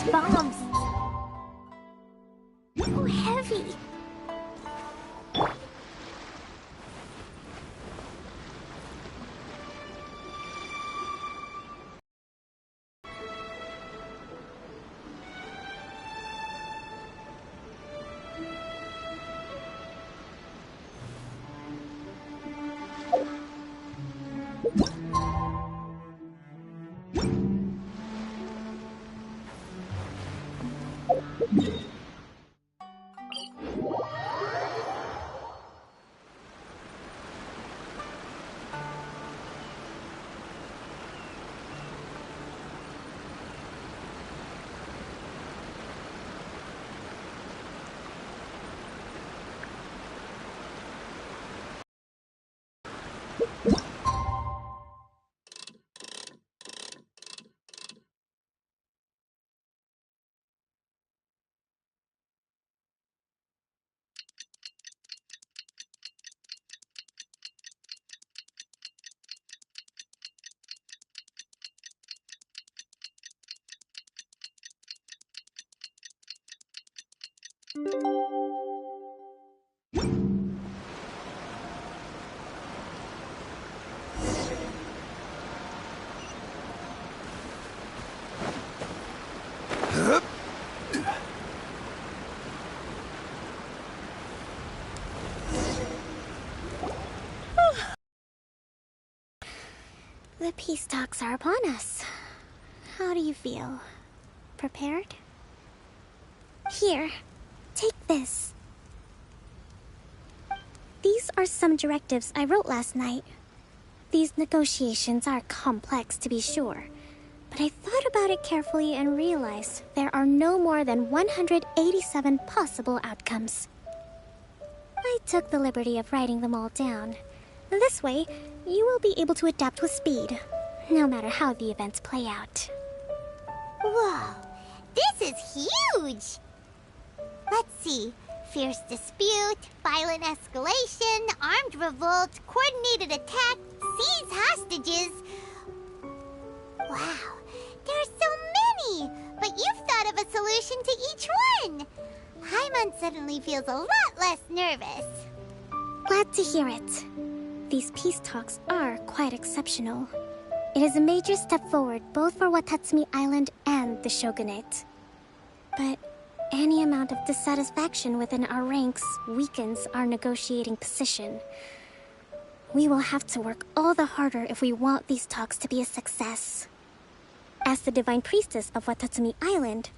These bombs! So heavy! The peace talks are upon us. How do you feel? Prepared? Here, take this. These are some directives I wrote last night. These negotiations are complex, to be sure, but I thought about it carefully and realized there are no more than 187 possible outcomes. I took the liberty of writing them all down. This way, you will be able to adapt with speed, no matter how the events play out. Whoa, this is huge! Let's see. Fierce dispute, violent escalation, armed revolt, coordinated attack, seize hostages. Wow, there are so many! But you've thought of a solution to each one! Paimon suddenly feels a lot less nervous. Glad to hear it. These peace talks are quite exceptional. It is a major step forward both for Watatsumi Island and the Shogunate. But any amount of dissatisfaction within our ranks weakens our negotiating position. We will have to work all the harder if we want these talks to be a success. As the Divine Priestess of Watatsumi Island,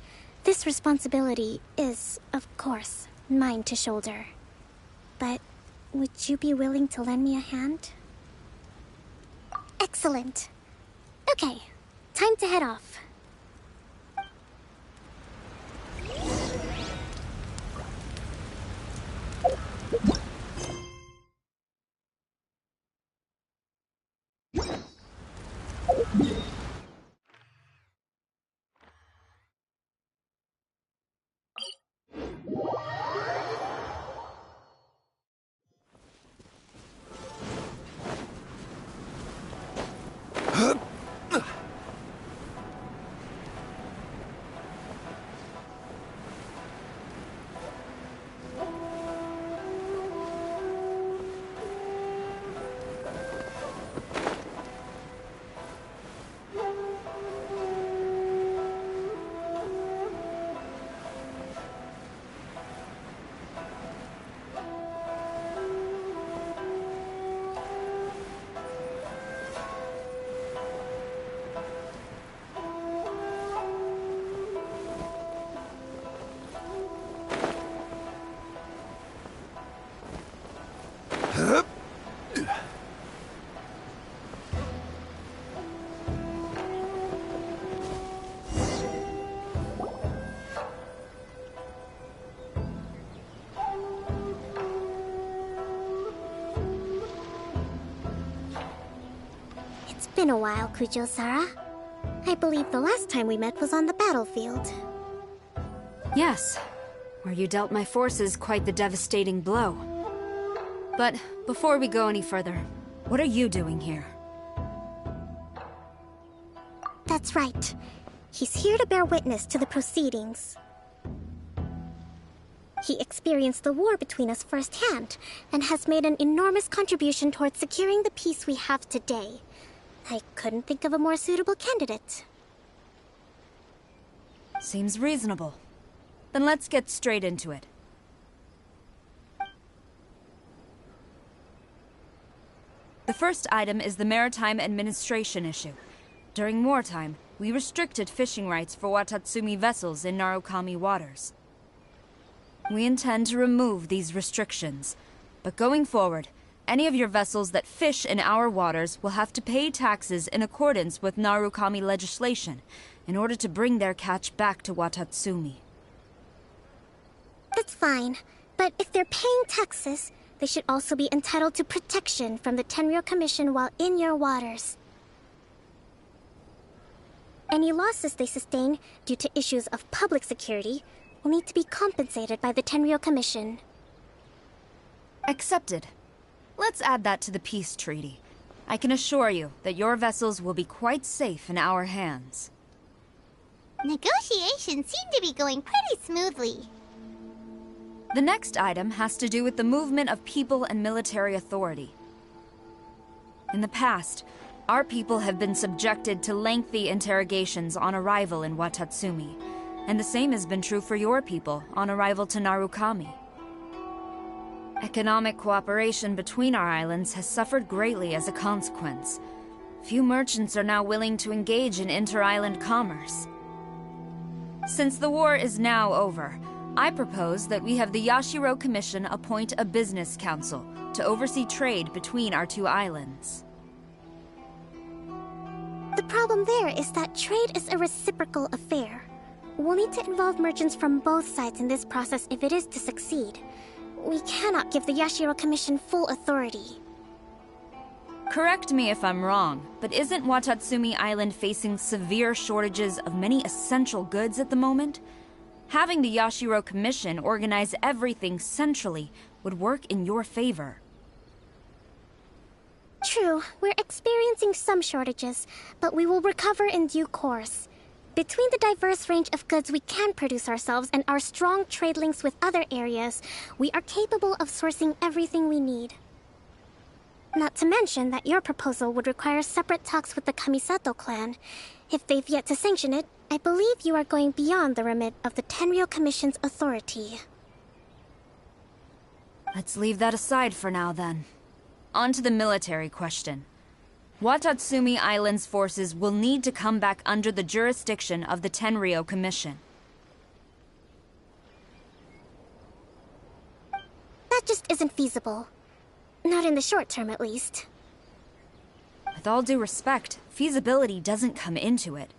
this responsibility is, of course, mine to shoulder. But would you be willing to lend me a hand? Excellent. Okay, time to head off. It's been a while, Kujo-Sara. I believe the last time we met was on the battlefield. Yes, where you dealt my forces quite the devastating blow. But before we go any further, what are you doing here? That's right. He's here to bear witness to the proceedings. He experienced the war between us firsthand, and has made an enormous contribution towards securing the peace we have today. I couldn't think of a more suitable candidate. Seems reasonable. Then let's get straight into it. The first item is the maritime administration issue. During wartime, we restricted fishing rights for Watatsumi vessels in Narukami waters. We intend to remove these restrictions, but going forward, any of your vessels that fish in our waters will have to pay taxes in accordance with Narukami legislation in order to bring their catch back to Watatsumi. That's fine, but if they're paying taxes, they should also be entitled to protection from the Tenryou Commission while in your waters. Any losses they sustain due to issues of public security will need to be compensated by the Tenryou Commission. Accepted. Let's add that to the peace treaty. I can assure you that your vessels will be quite safe in our hands. Negotiations seem to be going pretty smoothly. The next item has to do with the movement of people and military authority. In the past, our people have been subjected to lengthy interrogations on arrival in Watatsumi, and the same has been true for your people on arrival to Narukami. Economic cooperation between our islands has suffered greatly as a consequence. Few merchants are now willing to engage in inter-island commerce. Since the war is now over, I propose that we have the Yashiro Commission appoint a business council to oversee trade between our two islands. The problem there is that trade is a reciprocal affair. We'll need to involve merchants from both sides in this process if it is to succeed. We cannot give the Yashiro Commission full authority. Correct me if I'm wrong, but isn't Watatsumi Island facing severe shortages of many essential goods at the moment? Having the Yashiro Commission organize everything centrally would work in your favor. True, we're experiencing some shortages, but we will recover in due course. Between the diverse range of goods we can produce ourselves and our strong trade links with other areas, we are capable of sourcing everything we need. Not to mention that your proposal would require separate talks with the Kamisato clan. If they've yet to sanction it, I believe you are going beyond the remit of the Tenryou Commission's authority. Let's leave that aside for now, then. On to the military question. Watatsumi Island's forces will need to come back under the jurisdiction of the Tenryou Commission. That just isn't feasible. Not in the short term, at least. With all due respect, feasibility doesn't come into it.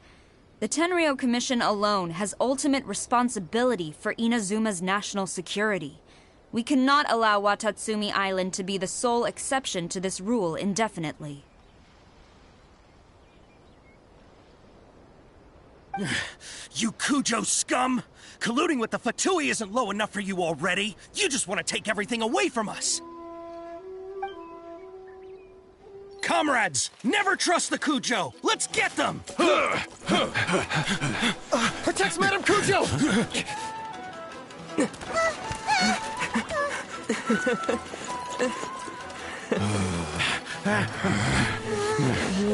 The Tenryou Commission alone has ultimate responsibility for Inazuma's national security. We cannot allow Watatsumi Island to be the sole exception to this rule indefinitely. You Kujo scum! Colluding with the Fatui isn't low enough for you already! You just want to take everything away from us! Comrades, never trust the Kujo! Let's get them! Protect Madame Kujo!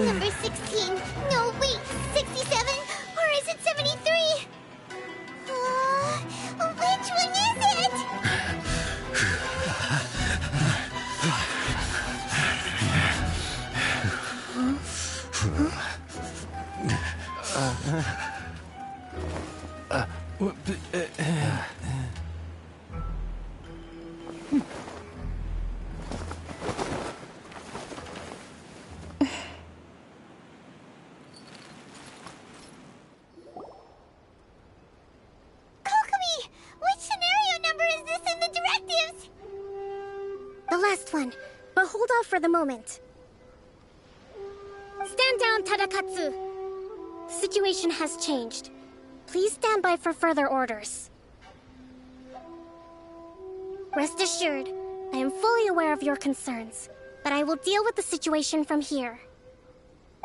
Number 16. No, wait. 67? Or is it 73? Which one is it? One, but hold off for the moment. Stand down, Tadakatsu. The situation has changed. Please stand by for further orders. Rest assured, I am fully aware of your concerns, but I will deal with the situation from here.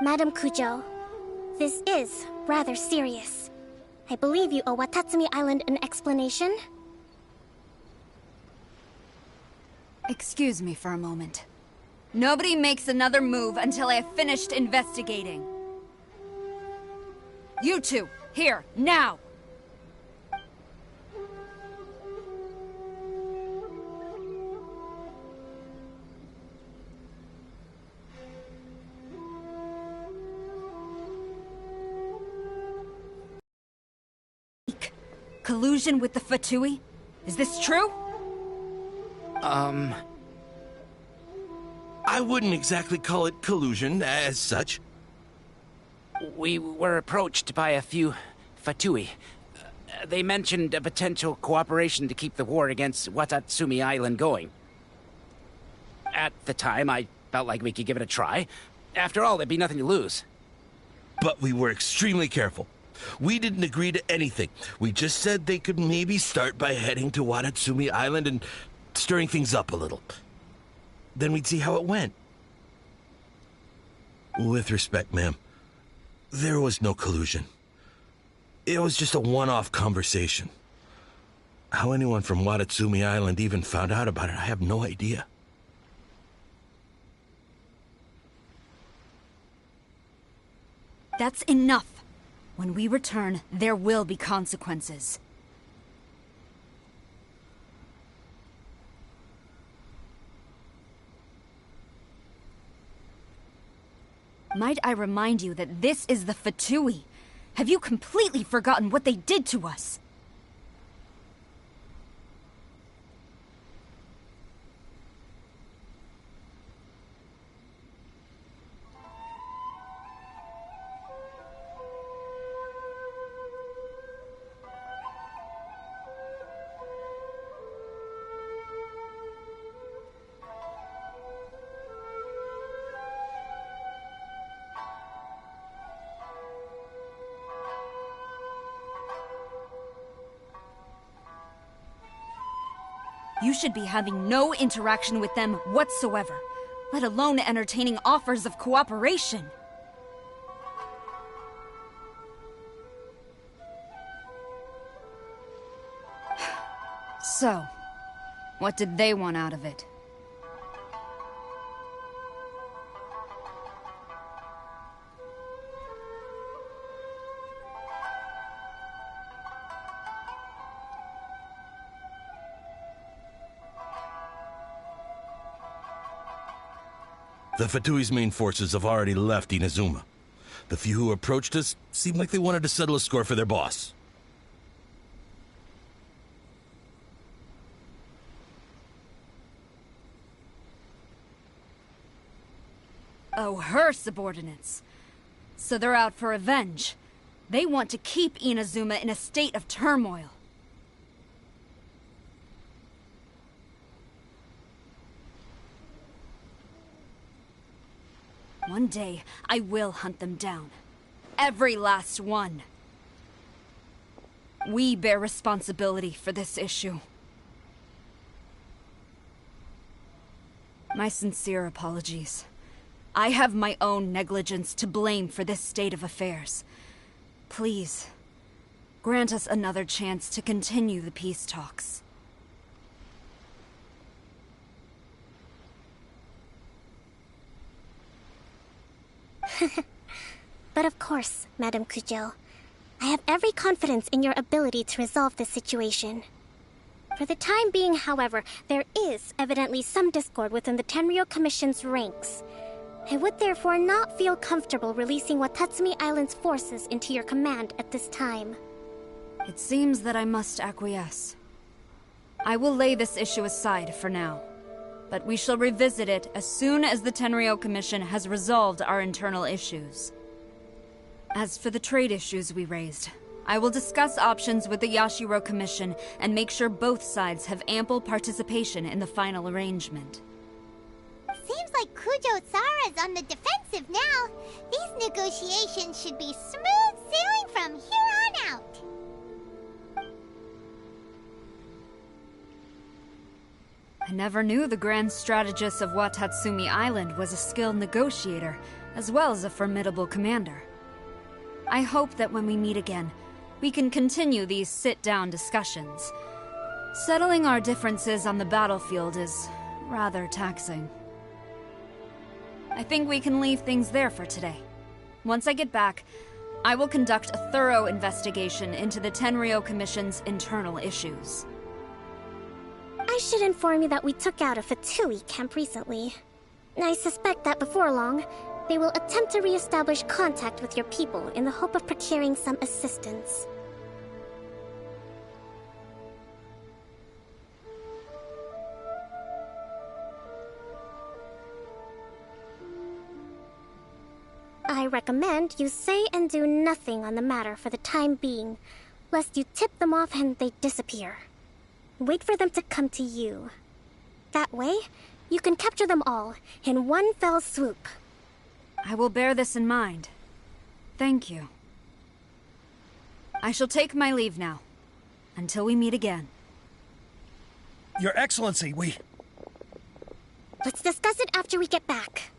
Madame Kujo, This is rather serious. I believe you owe Watatsumi Island an explanation. Excuse me for a moment. Nobody makes another move until I have finished investigating. You two, here, now! Collusion with the Fatui? Is this true? I wouldn't exactly call it collusion as such. We were approached by a few Fatui. They mentioned a potential cooperation to keep the war against Watatsumi Island going. At the time, I felt like we could give it a try. After all, there'd be nothing to lose. But we were extremely careful. We didn't agree to anything. We just said they could maybe start by heading to Watatsumi Island and stirring things up a little. Then we'd see how it went. With respect, ma'am, there was no collusion. It was just a one-off conversation. How anyone from Watatsumi Island even found out about it, I have no idea. That's enough. When we return, there will be consequences. Might I remind you that this is the Fatui? Have you completely forgotten what they did to us? You should be having no interaction with them whatsoever, let alone entertaining offers of cooperation. So, what did they want out of it? The Fatui's main forces have already left Inazuma. The few who approached us seemed like they wanted to settle a score for their boss. Oh, her subordinates. So they're out for revenge. They want to keep Inazuma in a state of turmoil. One day, I will hunt them down. Every last one. We bear responsibility for this issue. My sincere apologies. I have my own negligence to blame for this state of affairs. Please, grant us another chance to continue the peace talks. But of course, Madame Kujo. I have every confidence in your ability to resolve this situation. For the time being, however, there is evidently some discord within the Tenryou Commission's ranks. I would therefore not feel comfortable releasing Watatsumi Island's forces into your command at this time. It seems that I must acquiesce. I will lay this issue aside for now, but we shall revisit it as soon as the Tenryou Commission has resolved our internal issues. As for the trade issues we raised, I will discuss options with the Yashiro Commission and make sure both sides have ample participation in the final arrangement. Seems like Kujo-sara's on the defensive now. These negotiations should be smooth sailing from here on out. I never knew the Grand Strategist of Watatsumi Island was a skilled negotiator, as well as a formidable commander. I hope that when we meet again, we can continue these sit-down discussions. Settling our differences on the battlefield is rather taxing. I think we can leave things there for today. Once I get back, I will conduct a thorough investigation into the Tenryo Commission's internal issues. I should inform you that we took out a Fatui camp recently. I suspect that before long, they will attempt to re-establish contact with your people in the hope of procuring some assistance. I recommend you say and do nothing on the matter for the time being, lest you tip them off and they disappear. Wait for them to come to you. That way, you can capture them all in one fell swoop. I will bear this in mind. Thank you. I shall take my leave now. Until we meet again. Your Excellency, Let's discuss it after we get back.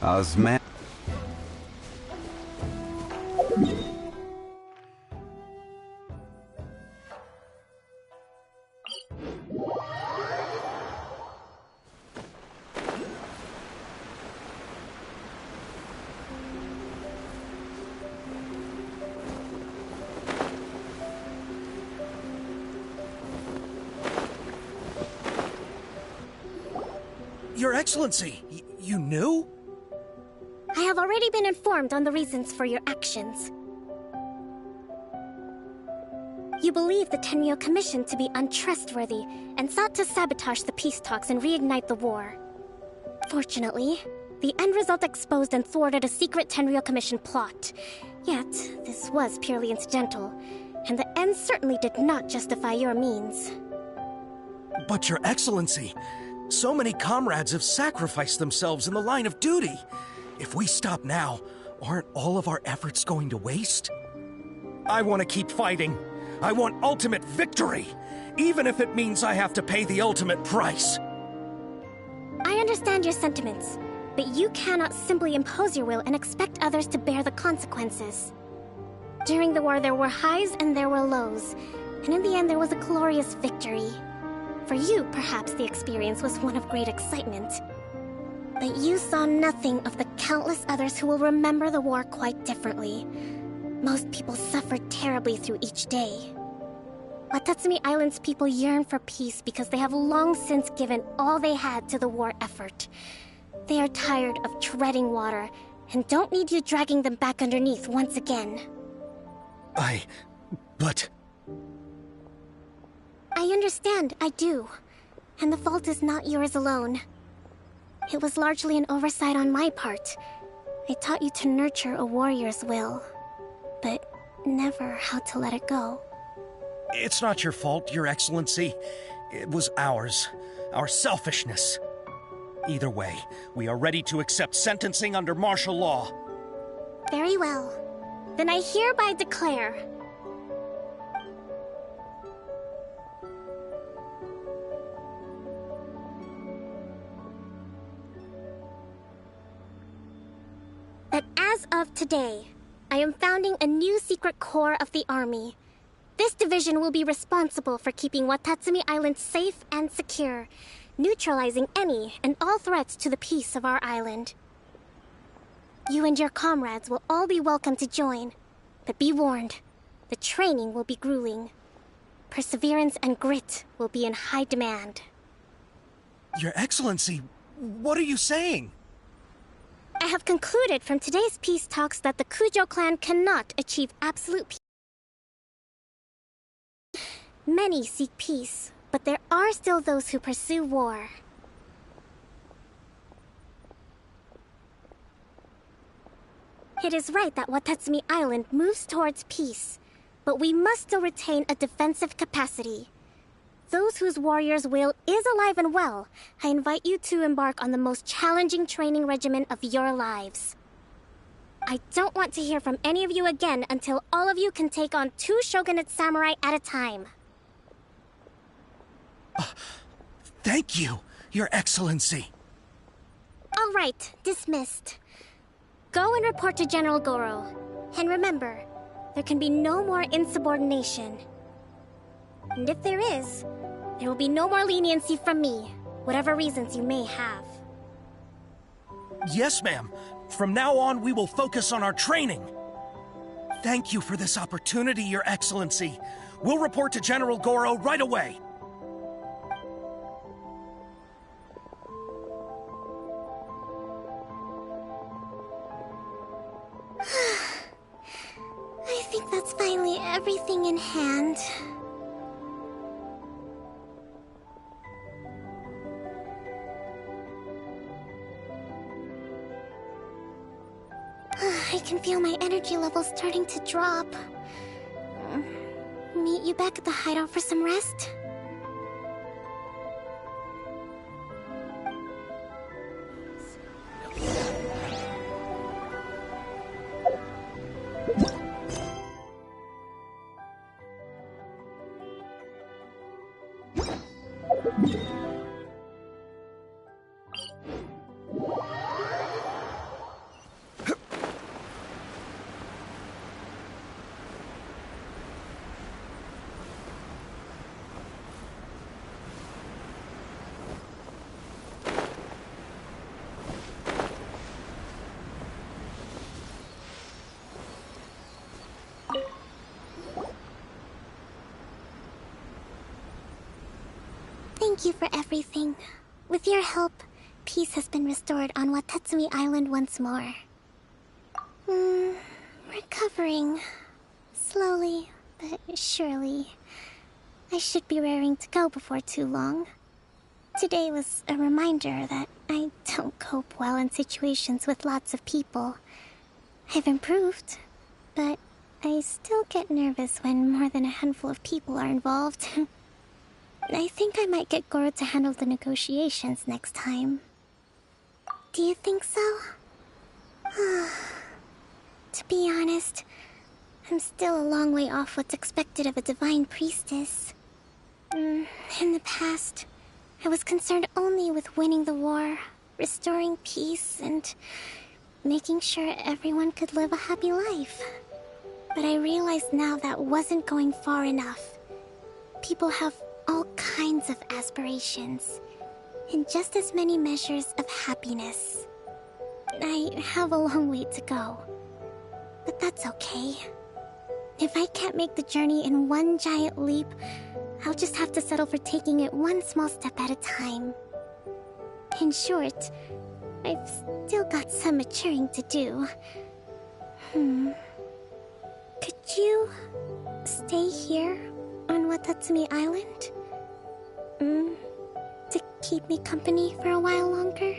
Osman. Your Excellency, you knew? I have already been informed on the reasons for your actions. You believe the Tenryou Commission to be untrustworthy and sought to sabotage the peace talks and reignite the war. Fortunately, the end result exposed and thwarted a secret Tenryou Commission plot. Yet, this was purely incidental, and the end certainly did not justify your means. But Your Excellency, so many comrades have sacrificed themselves in the line of duty. If we stop now, aren't all of our efforts going to waste? I want to keep fighting. I want ultimate victory, even if it means I have to pay the ultimate price. I understand your sentiments, but you cannot simply impose your will and expect others to bear the consequences. During the war, there were highs and there were lows, and in the end, there was a glorious victory. For you, perhaps the experience was one of great excitement. But you saw nothing of the countless others who will remember the war quite differently. Most people suffered terribly through each day. Watatsumi Island's people yearn for peace because they have long since given all they had to the war effort. They are tired of treading water and don't need you dragging them back underneath once again. But... I understand, I do. And the fault is not yours alone. It was largely an oversight on my part. I taught you to nurture a warrior's will, but never how to let it go. It's not your fault, Your Excellency. It was ours. Our selfishness. Either way, we are ready to accept sentencing under martial law. Very well. Then I hereby declare... that as of today, I am founding a new secret corps of the army. This division will be responsible for keeping Watatsumi Island safe and secure, neutralizing any and all threats to the peace of our island. You and your comrades will all be welcome to join, but be warned, the training will be grueling. Perseverance and grit will be in high demand. Your Excellency, what are you saying? I have concluded from today's peace talks that the Kujo clan cannot achieve absolute peace. Many seek peace, but there are still those who pursue war. It is right that Watatsumi Island moves towards peace, but we must still retain a defensive capacity. Those whose warrior's will is alive and well, I invite you to embark on the most challenging training regimen of your lives. I don't want to hear from any of you again until all of you can take on 2 shogunate samurai at a time. Thank you, Your Excellency. All right, dismissed. Go and report to General Goro. And remember, there can be no more insubordination. And if there is, there will be no more leniency from me, whatever reasons you may have. Yes, ma'am. From now on, we will focus on our training. Thank you for this opportunity, Your Excellency. We'll report to General Goro right away. I think that's finally everything in hand. I can feel my energy levels starting to drop. Meet you back at the hideout for some rest? Thank you for everything. With your help, peace has been restored on Watatsumi Island once more. Recovering. Slowly, but surely. I should be raring to go before too long. Today was a reminder that I don't cope well in situations with lots of people. I've improved, but I still get nervous when more than a handful of people are involved. I think I might get Goro to handle the negotiations next time. Do you think so? To be honest, I'm still a long way off what's expected of a divine priestess. In the past, I was concerned only with winning the war, restoring peace, and making sure everyone could live a happy life. But I realize now that wasn't going far enough. People have all kinds of aspirations, and just as many measures of happiness. I have a long way to go, but that's okay. If I can't make the journey in one giant leap, I'll just have to settle for taking it one small step at a time. In short, I've still got some maturing to do. Could you stay here on Watatsumi Island? To keep me company for a while longer?